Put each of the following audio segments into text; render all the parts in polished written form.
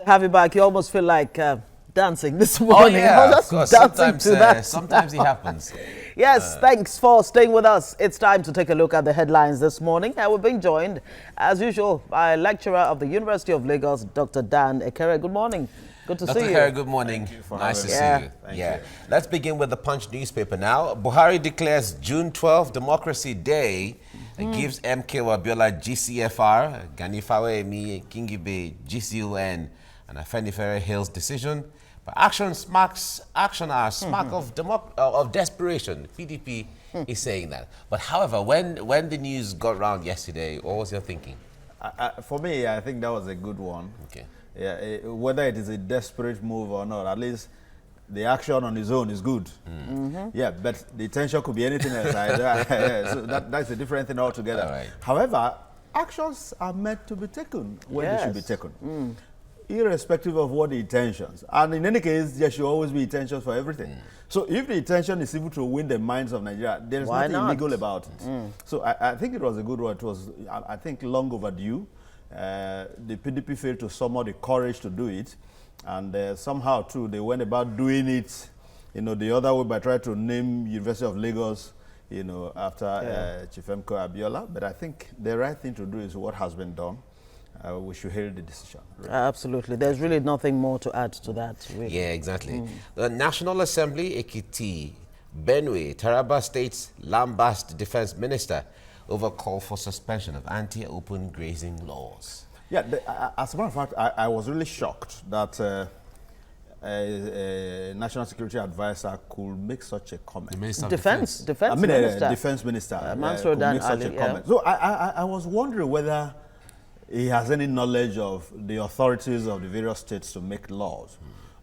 Have you back. You almost feel like dancing this morning. Oh yeah, just of course. dancing Sometimes, to that. sometimes it happens. Yes, thanks for staying with us. It's time to take a look at the headlines this morning. And we're being joined, as usual, by lecturer of the University of Lagos, Dr. Dan Ekere. Good morning. Good to see you. Dr. Ekere, good morning. Nice to see you. Thank you. Let's begin with the Punch newspaper now. Buhari declares June 12 Democracy Day. Gives MK Abiola GCFR, Ganifawe Emi Kingibe GCUN, and Afenifere Hill's decision. But action smark of desperation. PDP is saying that. But however, when the news got round yesterday, what was your thinking? For me, I think that was a good one. Okay. Yeah, whether it is a desperate move or not, at least the action on its own is good. Yeah, but the intention could be anything else. So that's a different thing altogether. All right. However, actions are meant to be taken when they should be taken, irrespective of what the intentions. And in any case, there should always be intentions for everything. So if the intention is even to win the minds of Nigeria, there is nothing illegal about it. So I think it was a good one. It was, I think, long overdue. The PDP failed to summon the courage to do it. And somehow, too, they went about doing it, the other way by trying to name University of Lagos, after Chief MK Abiola. But I think the right thing to do is what has been done. We should hail the decision. Really. Absolutely. There's really nothing more to add to that. Really. Yeah, exactly. The National Assembly, Ekiti, Benue, Taraba State's Lambast Defense Minister over call for suspension of anti-open grazing laws. Yeah, as a matter of fact, I was really shocked that a national security advisor could make such a comment. Defense Minister. Defense Minister could make such a comment. Yeah. So I was wondering whether he has any knowledge of the authorities of the various states to make laws.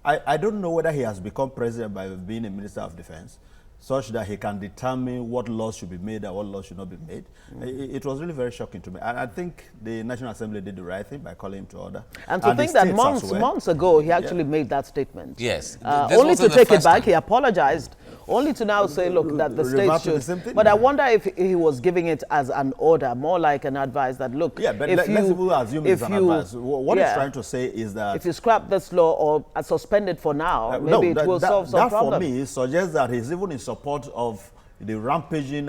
I don't know whether he has become president by being a Minister of Defense, such that he can determine what laws should be made and what laws should not be made. It was really very shocking to me. And I think the National Assembly did the right thing by calling him to order. And to think that months ago, he actually made that statement. Yes. Only to take it back, he apologized. Only to now say, look, that the state should. But I wonder if he was giving it as an order, more like an advice that, look, but let's assume it's an advice. What he's trying to say is that if you scrap this law or suspend it for now, maybe it will solve some problem. That for me suggests that he's even in support of the rampaging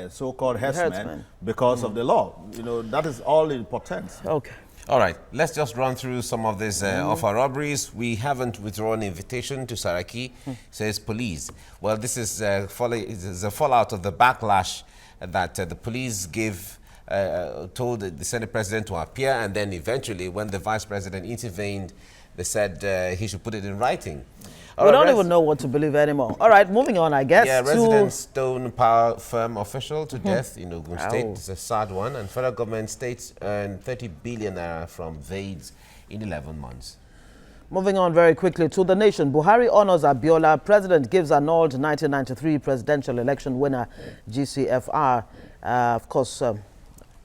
so-called herdsmen because of the law. That is all important. Okay. All right, let's just run through some of these offer robberies. We haven't withdrawn invitation to Saraki, says police. Well, this is a fallout of the backlash that the police told the Senate President to appear, and then eventually, when the Vice President intervened, they said he should put it in writing. We don't even know what to believe anymore. All right, moving on, I guess. Yeah, resident stone power firm official to death in Ogun State. It's a sad one. And federal government states earned 30 billion naira from VADES in 11 months. Moving on very quickly to the nation. Buhari honors Abiola. President gives annulled 1993 presidential election winner GCFR. Of course,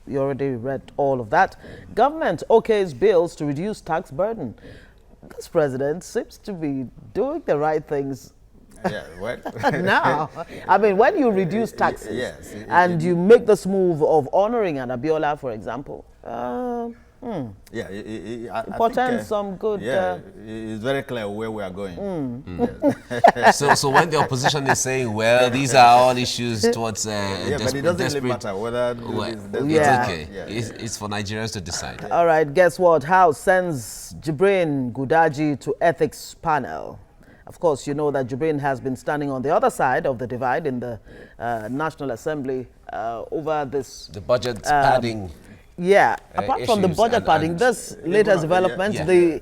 you already read all of that. Government okays bills to reduce tax burden. This president seems to be doing the right things. Yeah, well. Now, I mean, when you reduce taxes and you make this move of honoring an Abiola, for example, portends some good. Yeah, it's very clear where we are going. So when the opposition is saying, well, these are all issues towards but it doesn't really matter whether it's okay. It's for Nigerians to decide. All right, guess what? House sends Jibrin Gudaji to ethics panel. Of course, you know that Jibrin has been standing on the other side of the divide in the National Assembly over this. The budget padding. Yeah, apart from the budget padding, this latest development, the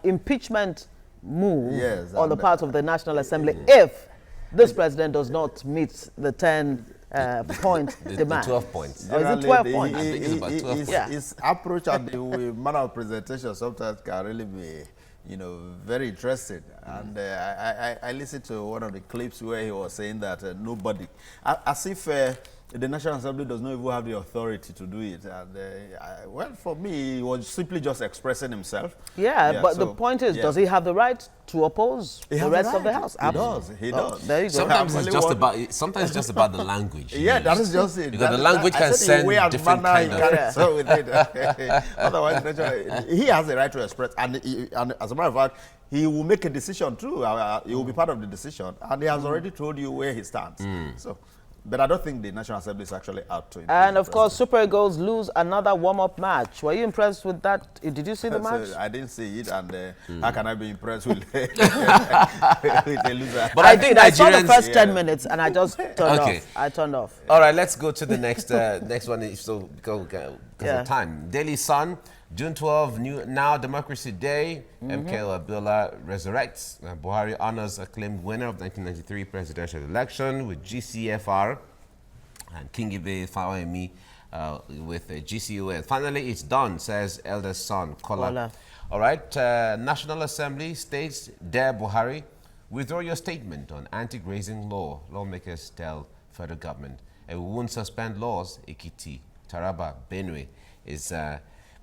impeachment move on the part of the National Assembly, if this president does not meet the 10-point demand. The 12 points. Or is it 12 points? I think it's about 12. His approach and the manner of presentation sometimes can really be, very interesting. And I listened to one of the clips where he was saying that nobody, as if the National Assembly does not even have the authority to do it. And, well, for me, he was simply just expressing himself. Yeah, but so, the point is, does he have the right to oppose the rest of the House? He does. He does. There you go. Sometimes it's just about the language. Yeah, that is just it. Because the language can send different kind of. So with it. Otherwise, he has the right to express, and as a matter of fact, he will make a decision too. He will be part of the decision, and he has already told you where he stands. So. But I don't think the National Assembly is actually out to it. And of course, Super Eagles lose another warm-up match. Were you impressed with that? Did you see the match? I didn't see it, and how can I be impressed with, with a loser? But I saw the first 10 minutes, and I just turned off. I turned off. All right, let's go to the next next one. So go of time. Daily Sun. June 12, Now Democracy Day, Ekere resurrects. Buhari honors acclaimed winner of 1993 presidential election with GCFR, and Kingibe Fawemi with GCOL. Finally, it's done, says eldest son, Kola. All right, National Assembly states, Dear Buhari, withdraw your statement on anti-grazing law. Lawmakers tell federal government. And we won't suspend laws. Ekiti, Taraba, Benue is...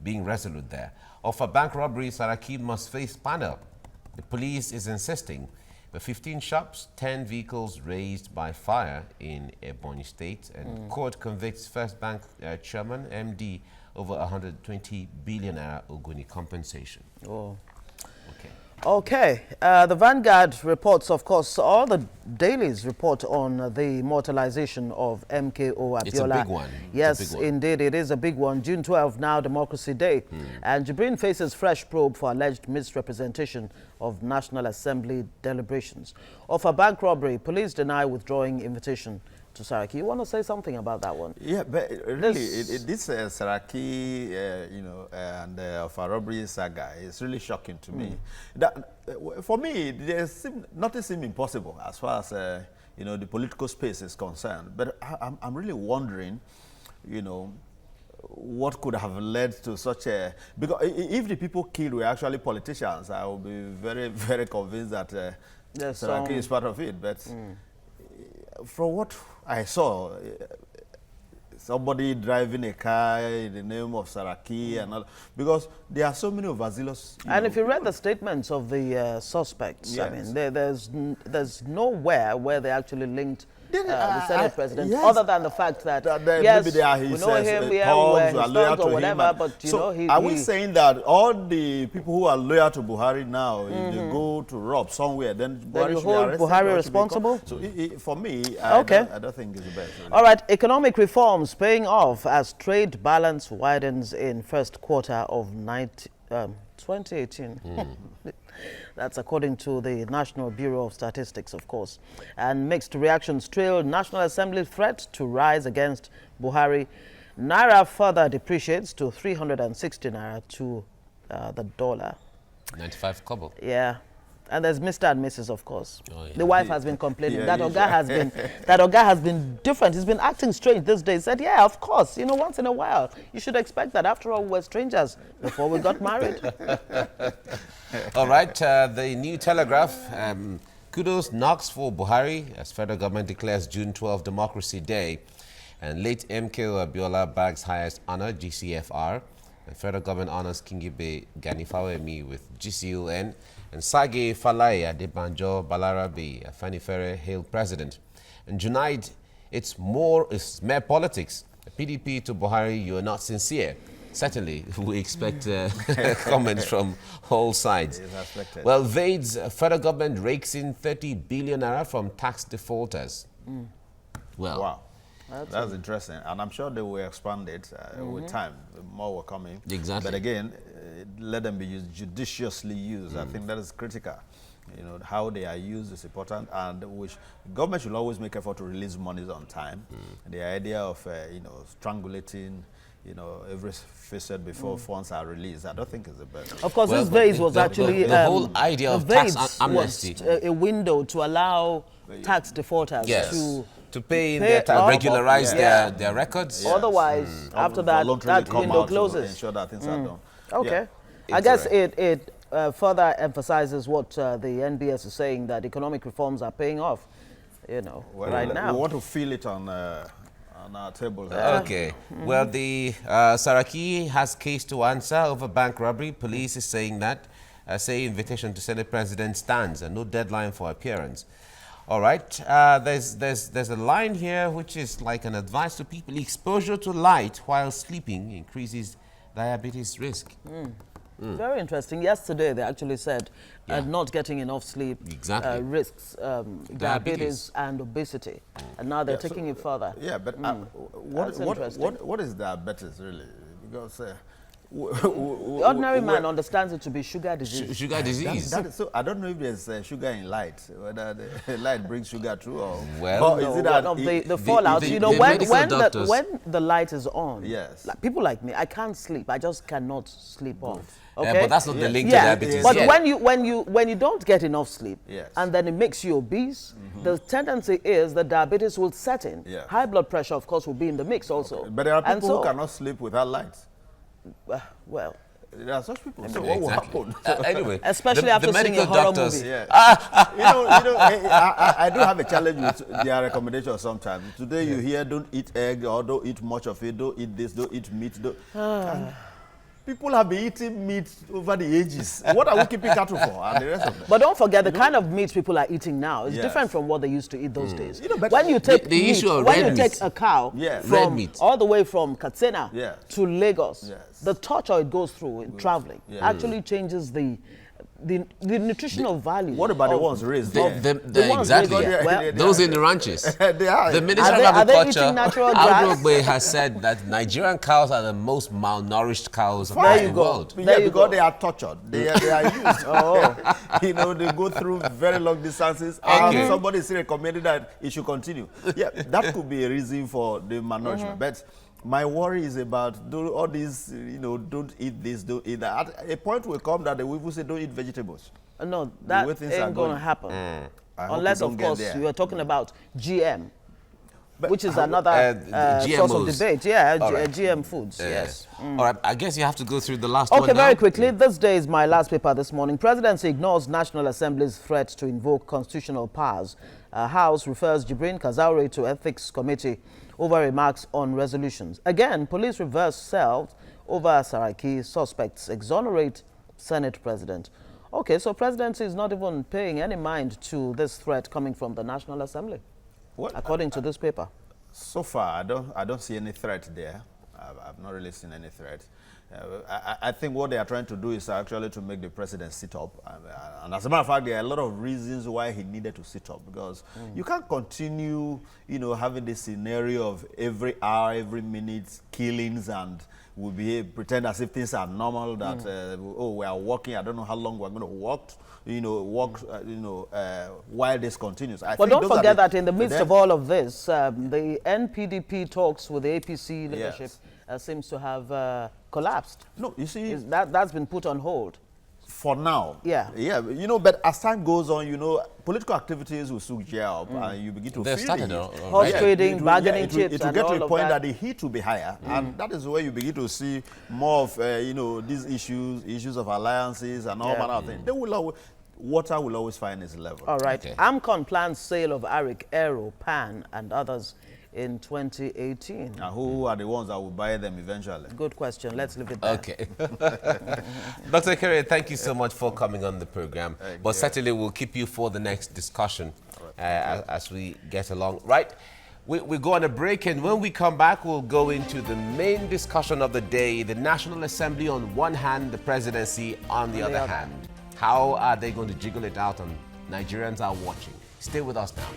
being resolute there. Of a bank robbery, Saraki must face panel. The police is insisting. The 15 shops, 10 vehicles razed by fire in Ebonyi State, and court convicts First Bank chairman, MD, over 120 billion Oguni compensation. Oh. Okay, the Vanguard reports, of course, all the dailies report on the immortalization of MKO Abiola. It's a big one. Yes, indeed, it is a big one. June 12, Now Democracy Day. And Jibrin faces fresh probe for alleged misrepresentation of National Assembly deliberations. Of a bank robbery, police deny withdrawing invitation to Saraki. You want to say something about that one? Yeah, but really, this Saraki, and of a robbery saga is really shocking to me. That, for me, nothing seems impossible as far as the political space is concerned. But I'm really wondering, what could have led to such a... Because if the people killed were actually politicians, I would be very, very convinced that Saraki is part of it. But from what I saw, somebody driving a car in the name of Saraki and all, because there are so many overzealous. And if you read the statements of the suspects, I mean, there's nowhere where they actually linked the Senate president, other than the fact that, yes, maybe we know him, we are his or whatever, but are we saying that all the people who are loyal to Buhari now, if they go to rob somewhere, then you hold Buhari responsible? So for me, I don't think it's the best. Really. All right, economic reforms paying off as trade balance widens in first quarter of 2018. That's according to the National Bureau of Statistics, of course. And mixed reactions trail National Assembly threat to rise against Buhari. Naira further depreciates to 360 Naira to the dollar. 95 kobo. Yeah. And there's Mr. and Mrs., of course. Oh, yeah. The wife has been complaining. That Oga has been different. He's been acting strange these days. He said, yeah, of course, once in a while. You should expect that. After all, we were strangers before we got married. All right, the New Telegraph. Kudos knocks for Buhari as federal government declares June 12 Democracy Day. And late MKO Abiola bags highest honor, GCFR. And federal government honors Kingibe Ganifawemi with GCON. And Sage Falai Adebanjo Balarabe, Fanifere hail president. And Junaid, it's mere politics. PDP to Buhari, you are not sincere. Certainly, we expect comments from all sides. Well, Vade's federal government rakes in 30 billion naira from tax defaulters. Well, wow. That's interesting, and I'm sure they will expand it with time. More will come in. Exactly. But again, let them be judiciously used. I think that is critical. How they are used is important, and which government should always make effort to release monies on time. The idea of strangulating, every facet before funds are released, I don't think is the best. Of course, this vase was actually the whole idea of tax amnesty, a window to allow tax defaulters to pay their tax, regularize their records. Otherwise, after that window closes. Ensure that things are done. Okay. I guess it further emphasizes what the NBS is saying, that economic reforms are paying off, right now. We want to feel it on on our tables. Okay. Well, the Saraki has case to answer over bank robbery. Police is saying that. Say invitation to Senate President stands and no deadline for appearance. All right. There's a line here which is like an advice to people. Exposure to light while sleeping increases diabetes risk. Very interesting. Yesterday, they actually said not getting enough sleep risks diabetes and obesity. And now they're taking it further. Yeah, but what is diabetes really? Because the ordinary man understands it to be sugar disease. Sugar disease. So I don't know if there's sugar in light, whether the light brings sugar through or... Well, is it that one of the fallout, you know, when the light is on, like people like me, I can't sleep. I just cannot sleep off. Okay? But that's not the link to diabetes. But when you don't get enough sleep, and then it makes you obese, the tendency is that diabetes will set in. High blood pressure, of course, will be in the mix also. Okay. But there are people who cannot sleep without light. Well, there are such people. So what will happen? Anyway, especially after seeing a horror movie. I do have a challenge with their recommendations sometimes. Today you hear don't eat egg or don't eat much of it, don't eat this, don't eat meat. People have been eating meat over the ages. What are we keeping cattle for? And the rest of them. But don't forget, the kind of meat people are eating now is different from what they used to eat those days. You know, when you take a cow from all the way from Katsina to Lagos, the torture it goes through in traveling actually changes the nutritional value. What about the ones raised exactly. Those in the ranches. They are. The Minister of Agriculture, Al has said that Nigerian cows are the most malnourished cows of the world. Because they are tortured. They are used. You know, they go through very long distances. And somebody is recommending that it should continue. Yeah, that could be a reason for the malnourishment. But my worry is about all these, you know, don't eat this, don't eat that. At a point will come that they will say don't eat vegetables. No, that ain't going to happen. Unless, of course, you are talking about GM, which is another source of debate. GM foods, yes. All right, I guess you have to go through the last one now. Okay, very quickly. This day is my last paper this morning. Presidency ignores National Assembly's threat to invoke constitutional powers. House refers Jibrin Kazaure to Ethics Committee over remarks on resolutions. Again, police reverse self over Saraki. Suspects exonerate Senate President. Okay, so presidency is not even paying any mind to this threat coming from the National Assembly, according to this paper. So far, I don't see any threat there. I've not really seen any threat. I think what they are trying to do is actually to make the president sit up. And as a matter of fact, there are a lot of reasons why he needed to sit up, because you can't continue, you know, having this scenario of every hour, every minute killings, and we'll pretend as if things are normal, that, we are walking, I don't know how long we're going to walk, while this continues. But don't forget that in the midst of all of this, the NPDP talks with the APC leadership seems to have collapsed. No, you see, that's been put on hold. For now. Yeah. Yeah, you know, but as time goes on, you know, political activities will soon gear up and you begin to They've feel started horse trading, bargaining chips, it will get to a point that the heat will be higher, and that is where you begin to see more of, these issues of alliances and all manner of things. They will water will always find its level. All right. Okay. AMCON plans sale of Arik, Aero, Pan, and others in 2018. And who are the ones that will buy them eventually? Good question. Let's leave it there. Okay. Dr. Ekere, thank you so much for coming on the program. But certainly we'll keep you for the next discussion as we get along. Right. We go on a break, and when we come back, we'll go into the main discussion of the day, the National Assembly on one hand, the presidency on the other hand. How are they going to jiggle it out? And Nigerians are watching. Stay with us now.